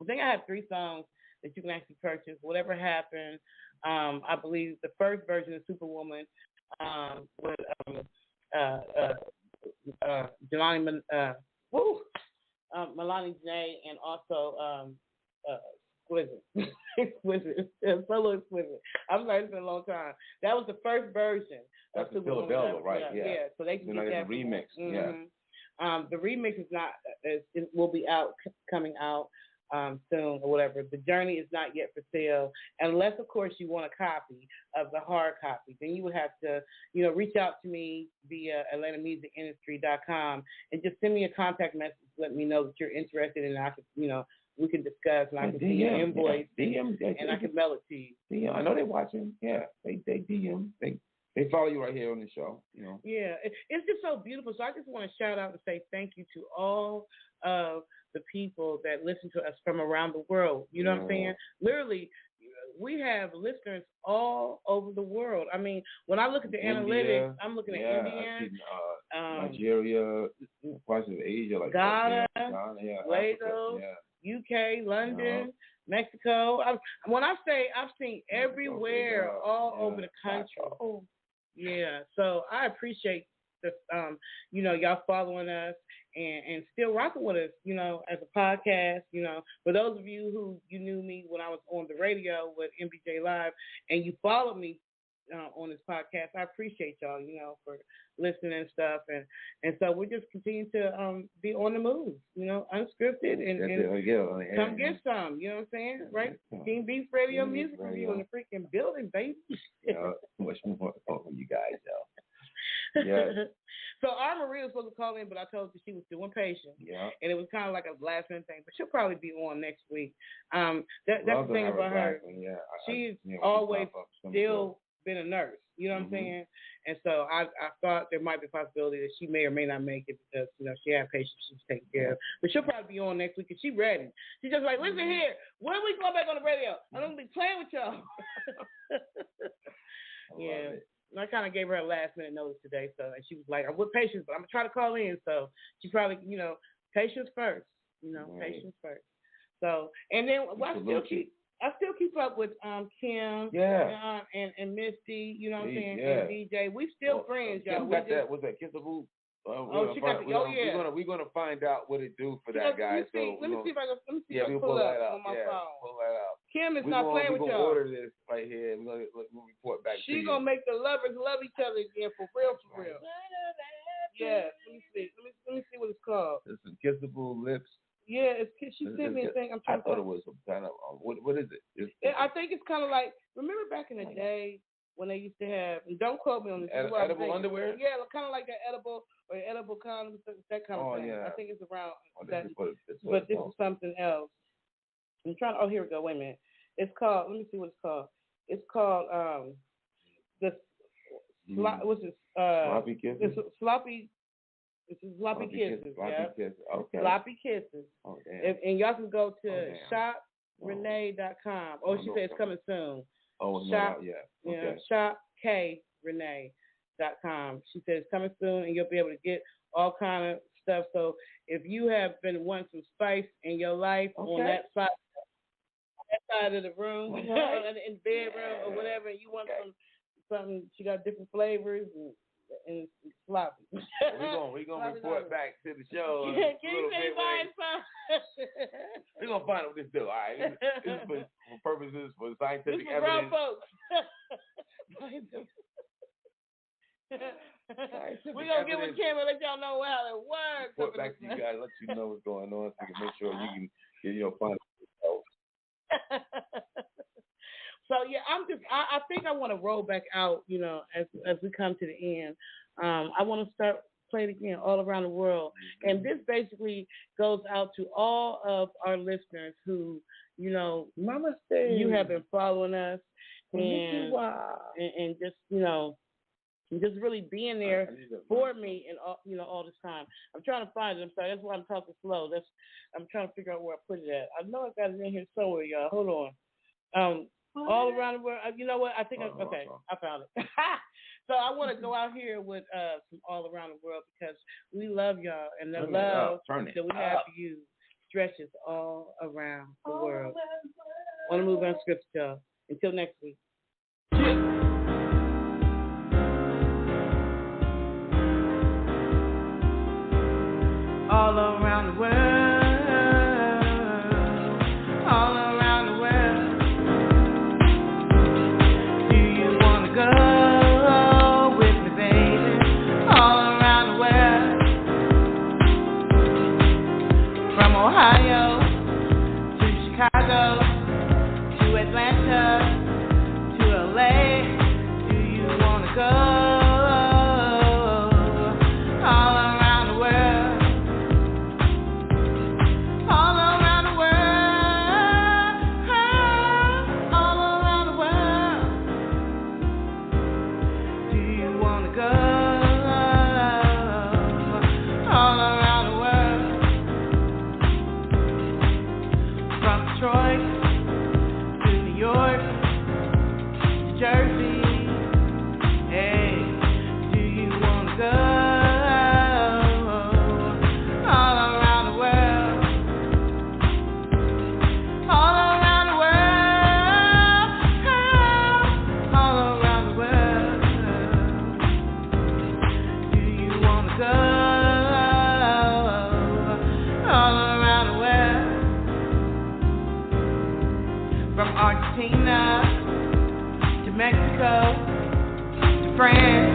I think I have 3 songs that you can actually purchase. Whatever Happened. I believe the first version of Superwoman. with Jelani, Milani Janae, and also Exquisite. Exquisite. Solo Exquisite. I'm sorry, it's been a long time. That was the first version. That's the Philadelphia, right? Yeah. So they can get that remix. Mm-hmm. Yeah. The remix is not. It will be coming out soon or whatever. The Journey is not yet for sale, unless of course you want a copy of the hard copy. Then you would have to, reach out to me via AtlantaMusicIndustry.com and just send me a contact message. Let me know that you're interested, and I could, we can discuss, and I can see your invoice, and I can mail it to you. DM, I know they're watching. Yeah, they DM. They follow you right here on the show. Yeah, it's just so beautiful. So I just want to shout out and say thank you to all of the people that listen to us from around the world. You know what I'm saying? Literally, we have listeners all over the world. I mean, when I look at the analytics, I'm looking at India, Nigeria, parts of Asia, like Ghana, Lagos, UK, London, Mexico. When I say I've seen everywhere, all over the country. Yeah, so I appreciate the, y'all following us and still rocking with us, as a podcast. For those of you who you knew me when I was on the radio with MBJ Live and you followed me on this podcast, I appreciate y'all, for listening and stuff. And so we just continue to be on the move, unscripted and come get some, you know what I'm saying? Right? King Beef Radio Music Review in the freaking building, baby. Much more for you guys, y'all. Yeah. So our Maria was supposed to call in, but I told her she was doing patient. Yeah. And it was kind of like a last minute thing, but she'll probably be on next week. That's the thing about her. She's always still been a nurse. You know what I'm saying? And so I thought there might be a possibility that she may or may not make it because, she had patients she's taking care of. But she'll probably be on next week because she's ready. She's just like, listen here, when we go back on the radio, I'm going to be playing with y'all. Yeah. And I kind of gave her a last minute notice today, and she was like, I'm with patience, but I'm going to try to call in. So she probably, patience first, patience first. So, and then I still keep up with Kim and Misty, you know what I'm saying, and DJ. We still friends, y'all. Kim got that, was that Kissable? She got the, We're gonna find out what it do for that guy. Let me see if I can pull that up on my phone. Pull that out. Kim is not playing with y'all. We're gonna order this right here. We'll report back to you. She's gonna make the lovers love each other again for real. Yeah, let me see. Let me see what it's called. It's some Kissable Lips. Yeah, she sent me a thing. I thought it was some kind of what is it? I think it's kind of like, remember back in the day when they used to have, and don't quote me on this. Edible underwear? Yeah, kind of like that edible condoms, that kind of thing. Yeah. I think it's around that. But this is something else. I'm trying. Oh, here we go. Wait a minute. It's called. Let me see what it's called. It's called what's this? Sloppy kisses. It's sloppy. This is sloppy kisses. Kisses. Okay. Sloppy kisses. Oh, damn. And y'all can go to shoprenee.com. Oh, she said it's coming soon. Oh, Shop, no, yeah. Okay. shopkrenee.com. She said it's coming soon, and you'll be able to get all kind of stuff. So if you have been wanting some spice in your life on that side of the room, in the bedroom or whatever, and you want something, she got different flavors and sloppy. We're gonna report back to the show. Can you say find some? We're gonna find out what this do. All right, this is for purposes for scientific evidence. Brown folks. We're gonna get with Kim and let y'all know how it works. Report back to you guys, let you know what's going on, so you can make sure you can find out. So yeah, I think I want to roll back out, as we come to the end. I want to start playing again all around the world, and this basically goes out to all of our listeners who, Namaste. You have been following us, and just just really being there for me and all this time. I'm trying to find it. I'm sorry, that's why I'm talking slow. I'm trying to figure out where I put it at. I know I got it in here somewhere, y'all. Hold on. All around the world. You know what? I think I found it. So I want to go out here with some all around the world because we love y'all, and the love that we have for you stretches all around the world. Want to move on script, y'all. Until next week. all around the world, all around the world. Do you wanna go with me, baby? All around the world, from Ohio to Chicago to Atlanta to LA. Do you wanna go? Argentina to Mexico to France.